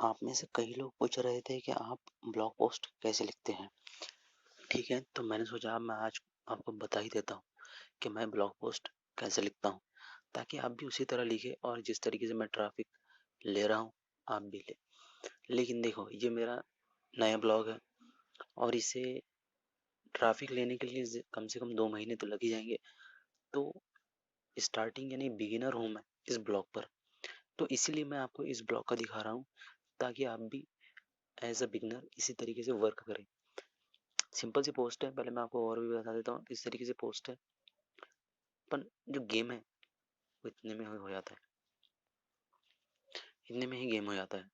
आप में से कई लोग पूछ रहे थे कि आप ब्लॉग पोस्ट कैसे लिखते हैं। ठीक है, तो मैंने सोचा मैं आज आपको बता ही देता हूँ कि मैं ब्लॉग पोस्ट कैसे लिखता हूँ, ताकि आप भी उसी तरह लिखे और जिस तरीके से मैं ट्रैफिक ले रहा हूँ आप भी ले। लेकिन देखो, ये मेरा नया ब्लॉग है और इसे ट्रैफिक लेने के लिए कम से कम 2 महीने तो लग ही जाएंगे। तो स्टार्टिंग यानी बिगिनर हूँ मैं इस ब्लॉग पर, तो इसीलिए मैं आपको इस ब्लॉग का दिखा रहा हूँ ताकि आप भी एज अ बिगिनर इसी तरीके से वर्क करें। सिंपल सी पोस्ट है, पहले मैं आपको और भी बता देता हूँ। इस तरीके से पोस्ट है, पर जो गेम है वो इतने में हो जाता है, इतने में ही गेम हो जाता है।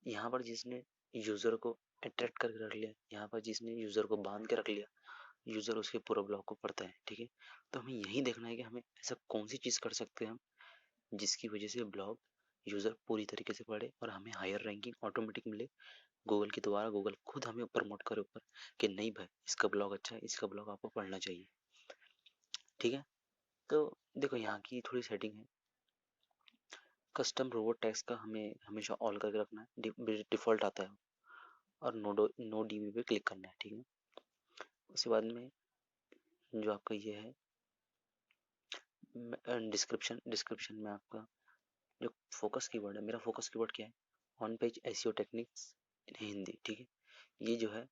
यहाँ पर जिसने यूजर को अट्रैक्ट करके रख लिया, यहाँ पर जिसने यूजर को बांध के रख लिया, यूजर उसके पूरा ब्लॉग को पढ़ता है। ठीक है, तो हमें यही देखना है कि हमें ऐसा कौन सी चीज़ कर सकते हैं हम जिसकी वजह से ब्लॉग यूजर पूरी तरीके से पढ़े और हमें हायर रैंकिंग ऑटोमेटिक मिले। गूगल के द्वारा गूगल खुद हमें प्रमोट करे ऊपर कि नहीं भाई, इसका ब्लॉग अच्छा है, इसका ब्लॉग आपको पढ़ना चाहिए। ठीक है, तो देखो यहाँ की थोड़ी सेटिंग है। कस्टम रोबोट टैक्स का हमें हमेशा ऑल करके रखना है, डिफॉल्ट आता है। और नो डीबी पे क्लिक करना है। ठीक है, उसके बाद में जो आपका ये है डिस्क्रिप्शन, डिस्क्रिप्शन में आपका जो फोकस कीवर्ड है, मेरा फोकस कीवर्ड क्या है, on page SEO techniques in Hindi. ठीक है, ये जो है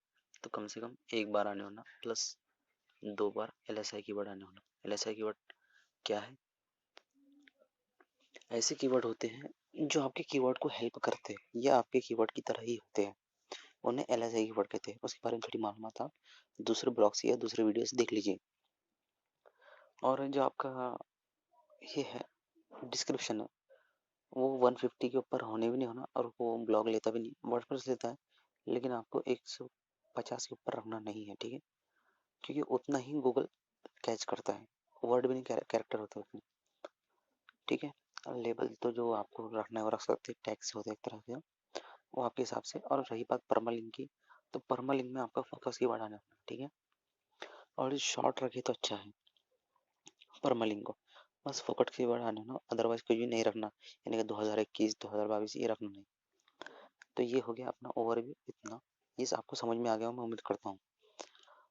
तो कम से कम एक बार आने होना, प्लस 2 बार एलएसआई कीवर्ड आने होना। एलएसआई कीवर्ड क्या है? ऐसे कीवर्ड होते हैं जो आपके कीवर्ड को हेल्प करते हैं या आपके कीवर्ड की तरह ही होते हैं, उन्हें एलएसआई कीवर्ड कहते हैं। उसके बारे में थोड़ी मालूमात आप दूसरे ब्लॉग से या दूसरे वीडियो से देख लीजिए। और जो आपका ये है डिस्क्रिप्शन है, वो 150 के ऊपर होने भी नहीं होना और वो ब्लॉग लेता भी नहीं, वर्डप्रेस लेता है, लेकिन आपको 150 के ऊपर रखना नहीं है। ठीक है, क्योंकि उतना ही गूगल कैच करता है, वर्ड भी नहीं कैरेक्टर होते उतने। ठीक है, लेबल तो जो आपको रखना है वो रख सकते हैं, टैक्स होते हैं एक तरह से, वो आपके हिसाब से। और रही बात परमालिंक की, तो परमालिंक में आपका फोकस की बढ़ाना होगा। ठीक है, और शॉर्ट रखे तो अच्छा है परमालिंक को, बस फोकट की बढ़ाना ना, अदरवाइज कुछ भी नहीं रखना, यानी कि 2021 2022 ये रखना नहीं। तो ये हो गया अपना ओवरव्यू इतना, ये आपको समझ में आ गया हो मैं उम्मीद करता हूँ।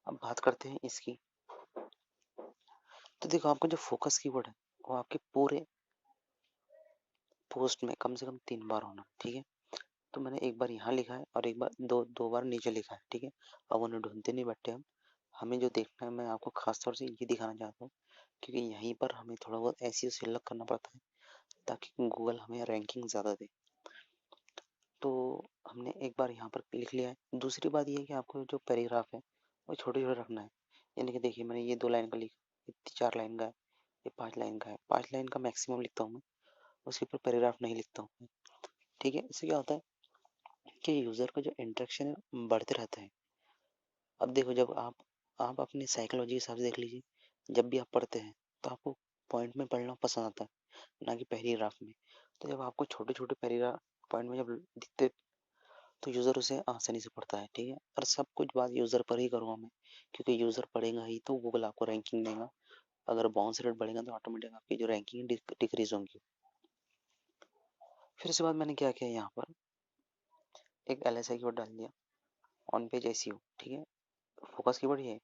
अब बात करते हैं इसकी। तो देखो, आपका जो फोकस कीवर्ड है वो आपके पूरे पोस्ट में कम से कम 3 बार होना। ठीक है, तो मैंने एक बार यहाँ लिखा है और एक बार दो बार नीचे लिखा है। ठीक है, अब उन्हें ढूंढते नहीं बैठे हम, हमें जो देखना है मैं आपको खास तौर से ये दिखाना चाहता हूँ, क्योंकि यहीं पर हमें थोड़ा बहुत एसईओ से अलग करना पड़ता है ताकि गूगल हमें रैंकिंग ज़्यादा दे। तो हमने एक बार यहाँ पर लिख लिया है। दूसरी बात ये है कि आपको जो पैराग्राफ है वो छोटे छोटे रखना है, यानी कि देखिए मैंने ये 2 लाइन का लिखा, ये 4 लाइन का है, ये 5 लाइन का है। 5 लाइन का मैक्सिमम लिखता हूँ मैं, उसके ऊपर पैराग्राफ नहीं लिखता हूँ मैं। ठीक है, इससे क्या होता है कि यूज़र का जो इंटरेक्शन है बढ़ते रहता है। अब देखो, जब आप अपनी साइकोलॉजी के हिसाब से देख लीजिए, जब भी आप पढ़ते हैं तो आपको पॉइंट में पढ़ना पसंद आता है, ना कि पैराग्राफ में। तो जब आपको छोटे छोटे पैराग्राफ पॉइंट में जब दिखते, तो यूज़र उसे आसानी से पढ़ता है। ठीक है, और सब कुछ बात यूज़र पर ही करूँगा मैं, क्योंकि यूज़र पढ़ेगा ही तो गूगल आपको रैंकिंग देगा। अगर बाउंस रेट बढ़ेगा तो ऑटोमेटिक आपकी जो रैंकिंग डिक्रीज होंगी। फिर उसके बाद मैंने क्या किया, यहाँ पर एक एलएसआई कीवर्ड डाल दिया, ऑन पेज एसईओ। ठीक है, फोकस कीवर्ड ये है,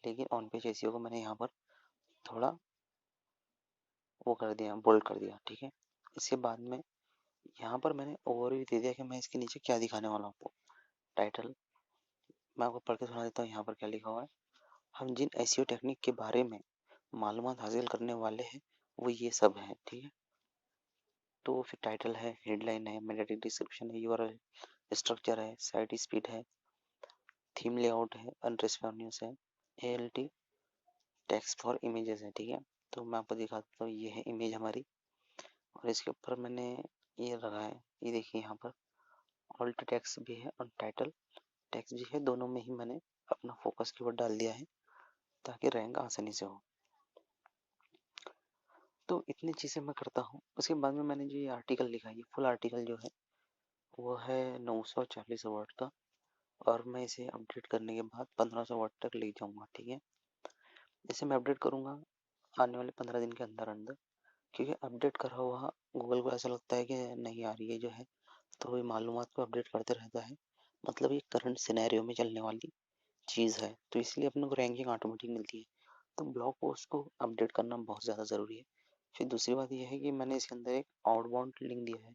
लेकिन ऑन पेज एसईओ को मैंने यहाँ पर थोड़ा वो कर दिया, बोल्ड कर दिया। ठीक है, इसके बाद में यहाँ पर मैंने ओवरव्यू दे दिया कि मैं इसके नीचे क्या दिखाने वाला हूँ आपको। टाइटल मैं आपको पढ़ के सुना देता हूँ, यहाँ पर क्या लिखा हुआ है। हम जिन एसईओ टेक्निक के बारे में मालूमात हासिल करने वाले हैं वो ये सब है। ठीक है, तो फिर टाइटल है, हेडलाइन है, मैग्नेटिक डिस्क्रिप्शन है, यूआरएल, स्ट्रक्चर है, साइट स्पीड है, थीम लेआउट है, अनरेस्पॉन्सिव है, एएलटी टेक्स्ट फॉर इमेजेस है। ठीक है, तो मैं आपको दिखाता हूँ, ये है इमेज हमारी, और इसके ऊपर मैंने ये लगा है, ये देखिए यहाँ पर ऑल्ट टेक्स्ट भी है और टाइटल टेक्स्ट भी है, दोनों में ही मैंने अपना फोकस कीवर्ड डाल दिया है ताकि रैंक आसानी से हो। तो इतनी चीज़ें मैं करता हूँ। उसके बाद में मैंने जो ये आर्टिकल लिखा है, ये फुल आर्टिकल जो है वो है 940 वर्ड का, और मैं इसे अपडेट करने के बाद 1500 वर्ड तक ले जाऊँगा। ठीक है, इसे मैं अपडेट करूँगा आने वाले 15 दिन के अंदर अंदर, क्योंकि अपडेट करा हुआ गूगल को ऐसा लगता है कि नहीं यार ये जो है तो ये मालूमात को अपडेट करते रहता है। मतलब ये करंट सिनेरियो में चलने वाली चीज़ है, तो इसलिए अपने को रैंकिंग ऑटोमेटिक मिलती है। तो ब्लॉग पोस्ट को अपडेट करना बहुत ज़्यादा ज़रूरी है। फिर दूसरी बात ये है कि मैंने इसके अंदर एक आउटबाउंड लिंक दिया है।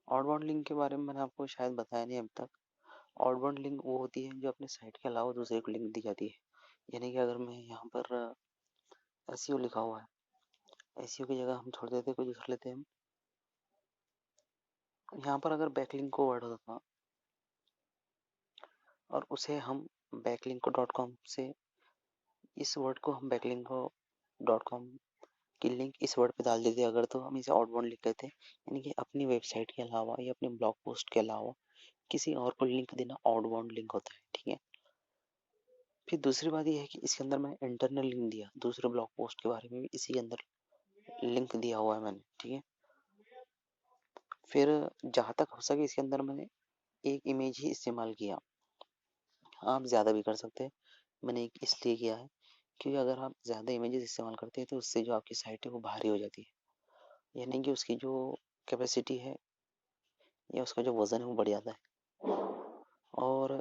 आउटबाउंड लिंक के बारे में मैंने आपको शायद बताया नहीं अब तक। आउटबाउंड लिंक वो होती है जो अपने साइट के अलावा दूसरे को लिंक दी जाती है। यानी कि अगर मैं यहाँ पर एसईओ लिखा हुआ है, एसईओ की जगह हम छोड़ देते, कुछ लिख लेते हैं हम। यहाँ पर अगर बैकलिंक को वर्ड होता और उसे हम बैकलिंक डॉट कॉम से, इस वर्ड को हम बैकलिंक डॉट कॉम की लिंक इस वर्ड पे डाल देते अगर, तो हम इसे आउटबाउंड लिख लेते हैं। यानी कि अपनी वेबसाइट के अलावा या अपने ब्लॉग पोस्ट के अलावा किसी और को लिंक देना आउटबाउंड लिंक होता है, ठीक है। फिर दूसरी बात ये है कि इसके अंदर मैंने इंटरनल लिंक दिया, दूसरे ब्लॉग पोस्ट के बारे में भी इसी के अंदर लिंक दिया हुआ है मैंने, ठीक है। फिर जहाँ तक हो सके इसके अंदर मैंने एक इमेज ही इस्तेमाल किया। आप ज़्यादा भी कर सकते हैं, मैंने एक इसलिए किया है क्योंकि अगर आप ज़्यादा इमेजेस इस्तेमाल करते हैं तो उससे जो आपकी साइट है वो भारी हो जाती है। यानी कि उसकी जो कैपेसिटी है या उसका जो वज़न है वो बढ़ जाता है और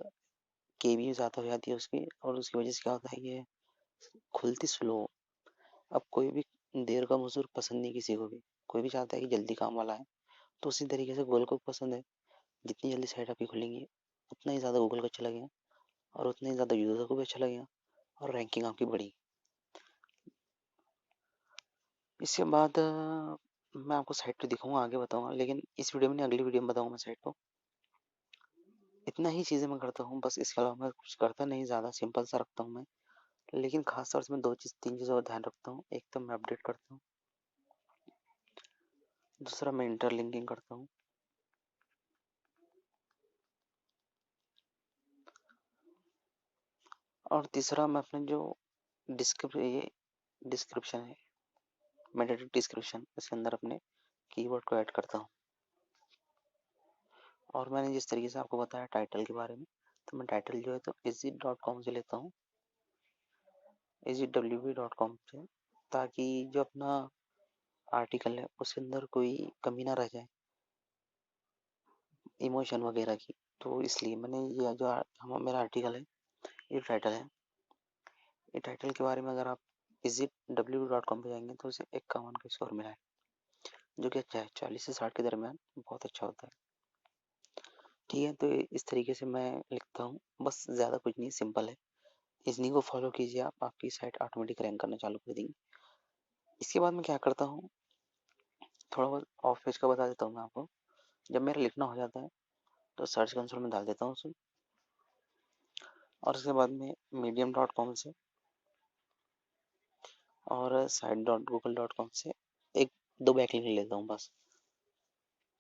केबी ज़्यादा हो जाती है उसकी, और उसकी वजह से क्या होता है कि ये खुलती स्लो। अब कोई भी देर का मज़दूर पसंद नहीं किसी को भी, कोई भी चाहता है कि जल्दी काम वाला है। तो उसी तरीके से गूगल को पसंद है, जितनी जल्दी साइट आपकी खुलेंगी उतना ही ज़्यादा गूगल को अच्छा लगेगा और उतना ही ज़्यादा यूज़र को भी अच्छा लगेगा और रैंकिंग आपकी बढ़ेगी। इसके बाद मैं आपको साइट तो दिखाऊंगा, आगे बताऊंगा, लेकिन इस वीडियो में नहीं, अगली वीडियो में बताऊंगा मैं साइट को। इतना ही चीज़ें मैं करता हूँ बस, इसके अलावा मैं कुछ करता नहीं, ज़्यादा सिंपल सा रखता हूँ मैं। लेकिन खास तौर से मैं दो चीज़ तीन चीज़ों का ध्यान रखता हूँ। एक तो मैं अपडेट करता हूँ, दूसरा मैं इंटरलिंकिंग करता हूँ, और तीसरा मैं अपने जो डिस्क्रिप्शन है, मेटाटिक डिस्क्रिप्शन, इसके अंदर अपने कीवर्ड को ऐड करता हूँ। और मैंने जिस तरीके से आपको बताया टाइटल के बारे में, तो मैं टाइटल जो है तो easy.com से लेता हूँ, easywb.com से, ताकि जो अपना आर्टिकल है उसके अंदर कोई कमी ना रह जाए इमोशन वगैरह की। तो इसलिए मैंने ये जो मेरा आर्टिकल है, ये टाइटल है, ये टाइटल के बारे में अगर आप easywb.com पे जाएंगे तो उसे 51 का स्कोर मिला है, जो कि अच्छा है, 40 से 60 के दरमियान बहुत अच्छा होता है, ठीक है। तो इस तरीके से मैं लिखता हूँ, बस ज़्यादा कुछ नहीं, सिंपल है। इन्हीं को फॉलो कीजिए आप, आपकी साइट ऑटोमेटिक रैंक करना चालू कर देंगी। इसके बाद मैं क्या करता हूँ, थोड़ा बहुत ऑफ पेज का बता देता हूँ मैं आपको। जब मेरा लिखना हो जाता है तो सर्च कंसोल में डाल देता हूँ उसे, और उसके बाद में medium.com से और site.google.com से एक दो बैकलिंक ले लेता हूँ बस,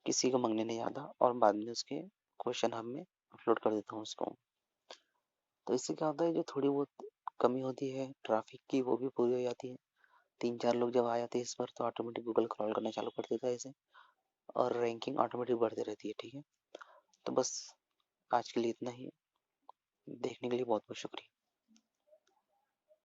किसी को मांगने नहीं आता, और बाद में उसके क्वेश्चन हब में अपलोड कर देता हूँ उसको। तो इससे क्या होता है, जो थोड़ी बहुत कमी होती है ट्रैफिक की वो भी पूरी हो जाती है। 3-4 लोग जब आ जाते हैं इस पर तो ऑटोमेटिक गूगल क्रॉल करना चालू कर देता है इसे, और रैंकिंग ऑटोमेटिक बढ़ती रहती है, ठीक है। तो बस आज के लिए इतना ही, देखने के लिए बहुत बहुत शुक्रिया।